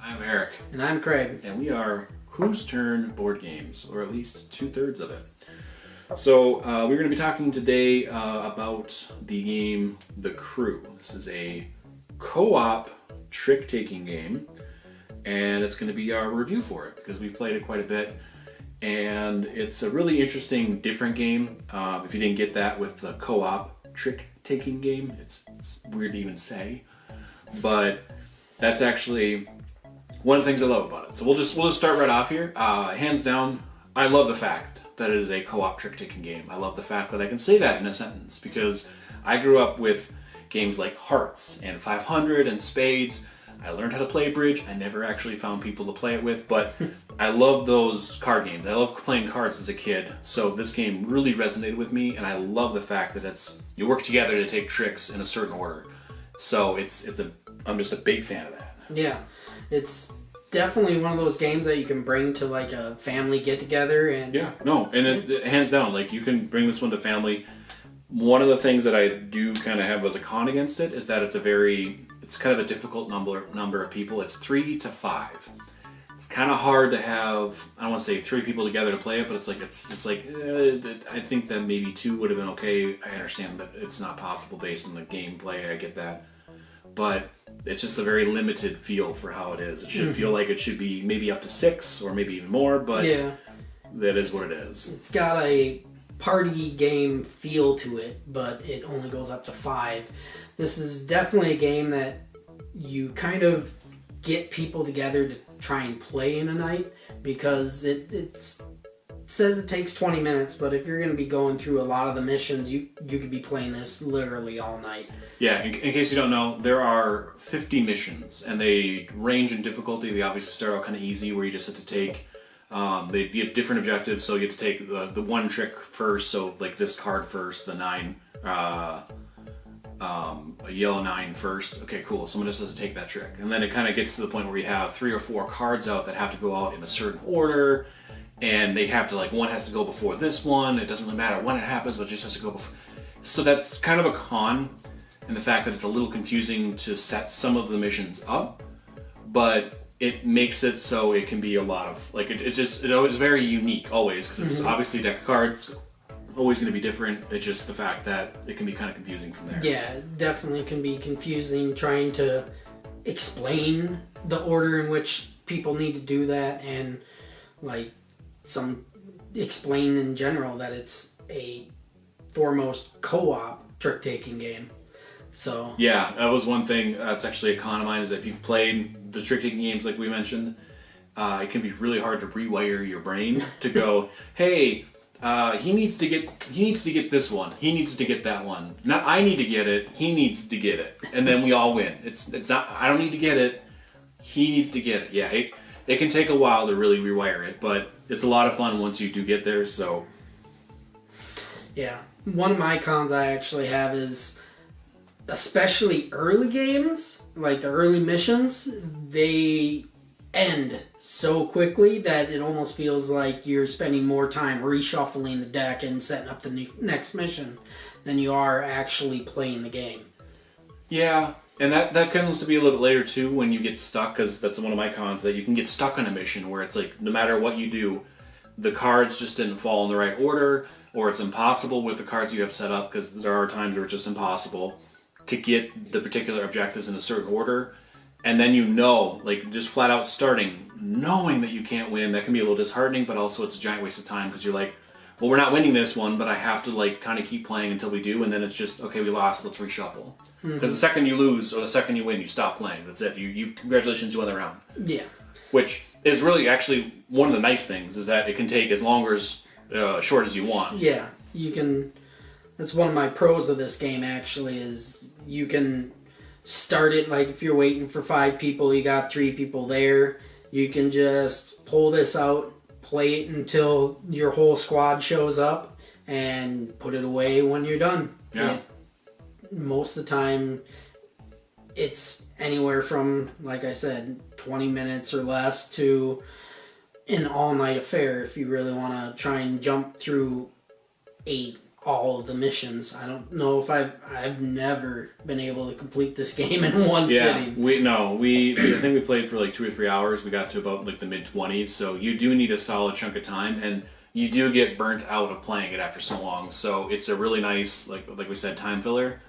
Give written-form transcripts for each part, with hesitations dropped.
I'm Eric. And I'm Craig. And we are Whose Turn Board Games, or at least 2/3 of it. So we're going to be talking today about the game The Crew. This is a co-op trick-taking game, and it's going to be our review for it because we've played it quite a bit. And it's a really interesting, different game. If you didn't get that with the co-op trick-taking game, it's weird to even say. But that's actually one of the things I love about it. So we'll just start right off here. Hands down, I love the fact that it is a co-op trick-taking game. I love the fact that I can say that in a sentence because I grew up with games like Hearts and 500 and Spades. I learned how to play bridge. I never actually found people to play it with, but I love those card games. I love playing cards as a kid, so this game really resonated with me, and I love the fact that you work together to take tricks in a certain order. So I'm just a big fan of that. Yeah, it's definitely one of those games that you can bring to like a family get together and it hands down, like you can bring this one to family. One of the things that I do kind of have as a con against it is that it's kind of a difficult number of people. It's 3 to 5. It's kind of hard to have, I don't want to say 3 people together to play it, but it's just like I think that maybe 2 would have been okay. I understand that it's not possible based on the gameplay. I get that. But it's just a very limited feel for how it is. It should feel like it should be maybe up to 6 or maybe even more, but that is what it is. It's got a party game feel to it, but it only goes up to 5. This is definitely a game that you kind of get people together to try and play in a night because it says it takes 20 minutes, but if you're going to be going through a lot of the missions, you could be playing this literally all night. Yeah, in case you don't know, there are 50 missions, and they range in difficulty. They obviously start out kind of easy, where you just have to take, they have different objectives, so you have to take the one trick first, so like this card first, the 9, a yellow 9 first. Okay, cool, someone just has to take that trick. And then it kind of gets to the point where you have 3 or 4 cards out that have to go out in a certain order, and they have to, like, one has to go before this one. It doesn't really matter when it happens, but it just has to go before. So that's kind of a con, and the fact that it's a little confusing to set some of the missions up, but it makes it so it can be a lot of, like, it's always very unique, always, because it's obviously a deck of cards, always going to be different. It's just the fact that it can be kind of confusing from there. Yeah, it definitely can be confusing trying to explain the order in which people need to do that, and, like, explain in general that it's a foremost co-op trick-taking game. So yeah, that was one thing that's actually a con of mine, is that if you've played the trick-taking games like we mentioned, it can be really hard to rewire your brain to go, hey, he needs to get this one, he needs to get that one, not I need to get it, he needs to get it, and then we all win. It's not I don't need to get it, he needs to get it. Yeah, it can take a while to really rewire it, but it's a lot of fun once you do get there. So yeah, one of my cons I actually have is, especially early games, like the early missions, they end so quickly that it almost feels like you're spending more time reshuffling the deck and setting up the next mission than you are actually playing the game. Yeah, and that comes to be a little bit later too, when you get stuck, because that's one of my cons, that you can get stuck on a mission where it's like, no matter what you do, the cards just didn't fall in the right order, or it's impossible with the cards you have set up, because there are times where it's just impossible to get the particular objectives in a certain order. And then like just flat out starting, knowing that you can't win, that can be a little disheartening, but also it's a giant waste of time, because you're like, well, we're not winning this one, but I have to like kind of keep playing until we do, and then it's just, okay, we lost, let's reshuffle. Because the second you lose or the second you win, you stop playing. That's it. You congratulations, you won the round. Yeah. Which is really actually one of the nice things, is that it can take as long or as short as you want. Yeah, you can. That's one of my pros of this game, actually, is you can start it, like if you're waiting for 5 people, you got 3 people there, you can just pull this out, play it until your whole squad shows up, and put it away when you're done. Yeah. Most of the time, it's anywhere from, like I said, 20 minutes or less to an all-night affair if you really want to try and jump through a all of the missions. I don't know if I've never been able to complete this game in one sitting. I think we played for like 2 or 3 hours. We got to about like the mid-20s, so you do need a solid chunk of time, and you do get burnt out of playing it after so long. So it's a really nice, like we said, time filler.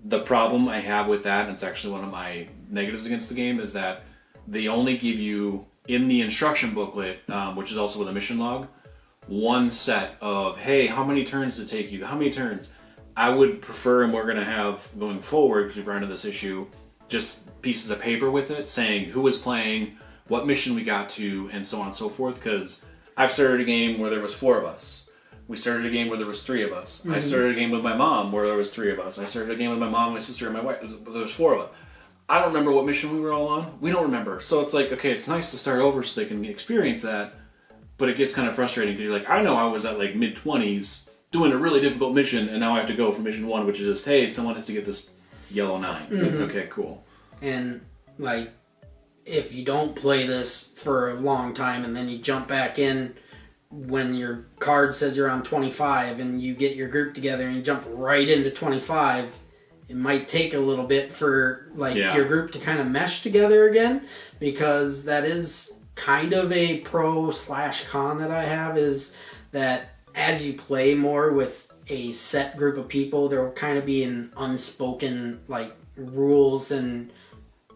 The problem I have with that, and it's actually one of my negatives against the game, is that they only give you, in the instruction booklet, which is also with a mission log, one set of, hey, how many turns did it take you? How many turns? I would prefer, and we're going to have going forward, because we've run into this issue, just pieces of paper with it saying who was playing, what mission we got to, and so on and so forth, because I've started a game where there was 4 of us. We started a game where there was 3 of us. Mm-hmm. I started a game with my mom where there was 3 of us. I started a game with my mom, my sister, and my wife. There was 4 of us. I don't remember what mission we were all on. We don't remember. So it's like, okay, it's nice to start over so they can experience that, but it gets kind of frustrating because you're like, I know I was at like mid-20s doing a really difficult mission, and now I have to go for mission 1, which is just, hey, someone has to get this yellow 9. Mm-hmm. Like, okay, cool. And like, if you don't play this for a long time and then you jump back in when your card says you're on 25 and you get your group together and you jump right into 25, it might take a little bit for your group to kind of mesh together again, because that is kind of a pro/con that I have, is that as you play more with a set group of people, there will kind of be an unspoken like rules and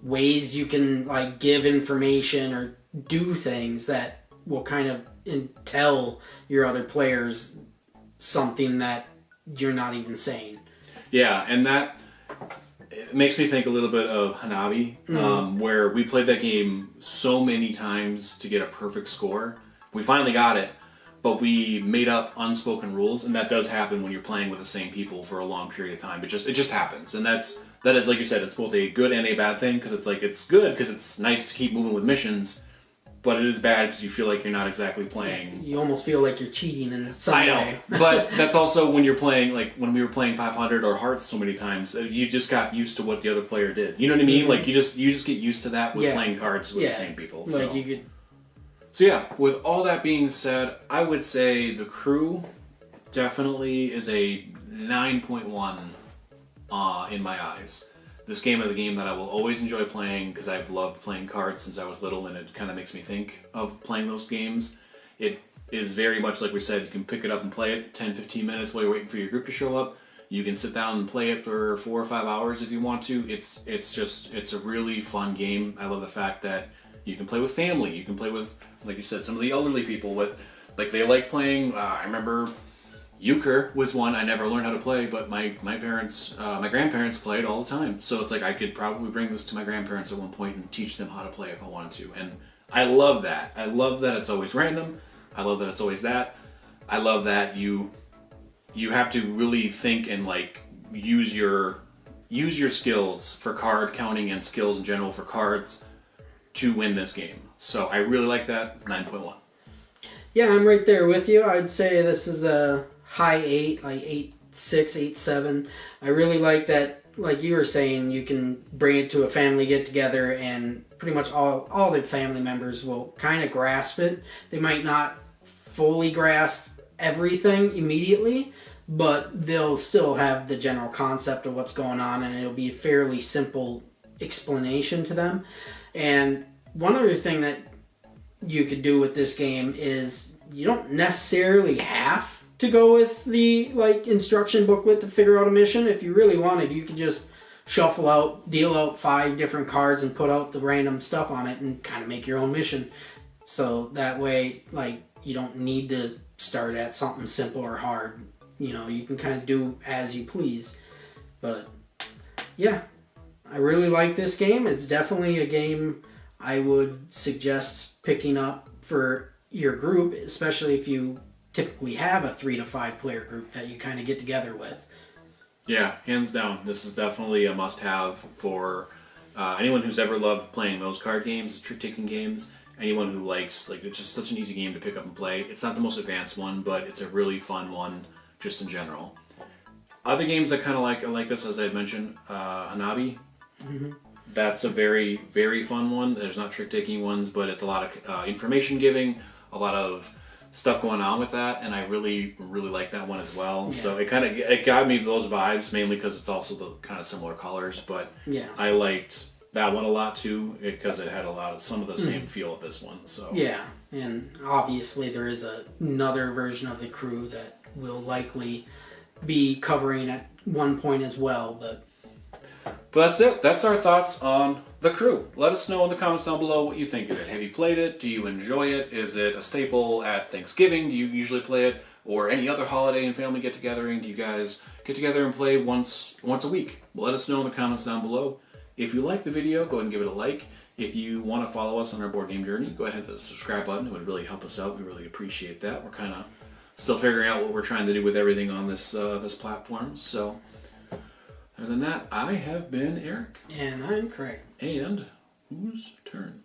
ways you can like give information or do things that will kind of tell your other players something that you're not even saying. Yeah, and that it makes me think a little bit of Hanabi, where we played that game so many times to get a perfect score. We finally got it, but we made up unspoken rules, and that does happen when you're playing with the same people for a long period of time. It just happens, and that is like you said, it's both a good and a bad thing, because it's like it's good because it's nice to keep moving with missions. But it is bad because you feel like you're not exactly playing. You almost feel like you're cheating in some way. I know. But that's also when you're playing, like when we were playing 500 or Hearts so many times, you just got used to what the other player did. You know what I mean? Mm-hmm. Like you just get used to that with playing cards with the same people. So. So yeah, with all that being said, I would say The Crew definitely is a 9.1 in my eyes. This game is a game that I will always enjoy playing because I've loved playing cards since I was little, and it kind of makes me think of playing those games. It is very much like we said, you can pick it up and play it 10-15 minutes while you're waiting for your group to show up. You can sit down and play it for 4 or 5 hours if you want to. It's a really fun game. I love the fact that you can play with family. You can play with, like you said, some of the elderly people. They like playing. I remember Euchre was one I never learned how to play, but my grandparents played all the time. So it's like I could probably bring this to my grandparents at one point and teach them how to play if I wanted to. And I love that. I love that it's always random. I love that it's always that. I love that you have to really think and like use your skills for card counting and skills in general for cards to win this game. So I really like that. 9.1. Yeah, I'm right there with you. I'd say this is a high 8, like 8.6, 8.7. I really like that, like you were saying, you can bring it to a family get-together and pretty much all the family members will kind of grasp it. They might not fully grasp everything immediately, but they'll still have the general concept of what's going on, and it'll be a fairly simple explanation to them. And one other thing that you could do with this game is you don't necessarily have to go with the instruction booklet to figure out a mission. If you really wanted, you could just shuffle out, deal out 5 different cards and put out the random stuff on it and kind of make your own mission. So that way, you don't need to start at something simple or hard. You can kind of do as you please. But yeah, I really like this game. It's definitely a game I would suggest picking up for your group, especially if you typically have a 3 to 5 player group that you kind of get together with. Yeah, hands down. This is definitely a must-have for anyone who's ever loved playing those card games, trick-taking games. Anyone who likes, it's just such an easy game to pick up and play. It's not the most advanced one, but it's a really fun one just in general. Other games that kind of like this, as I had mentioned, Hanabi. Mm-hmm. That's a very, very fun one. There's not trick-taking ones, but it's a lot of information giving, a lot of stuff going on with that, and I really like that one as well. Yeah. So it got me those vibes, mainly because it's also the kind of similar colors, but yeah. I liked that one a lot too, because it had some of the same feel of this one. So yeah, and obviously there is another version of the Crew that we'll likely be covering at one point as well, but that's it. That's our thoughts on the Crew. Let us know in the comments down below what you think of it. Have you played it? Do you enjoy it? Is it a staple at Thanksgiving? Do you usually play it? Or any other holiday and family get-togethering? Do you guys get together and play once a week? Let us know in the comments down below. If you like the video, go ahead and give it a like. If you want to follow us on our board game journey, go ahead and hit the subscribe button. It would really help us out. We really appreciate that. We're kind of still figuring out what we're trying to do with everything on this platform. So, other than that, I have been Eric. And I'm Craig. And whose turn?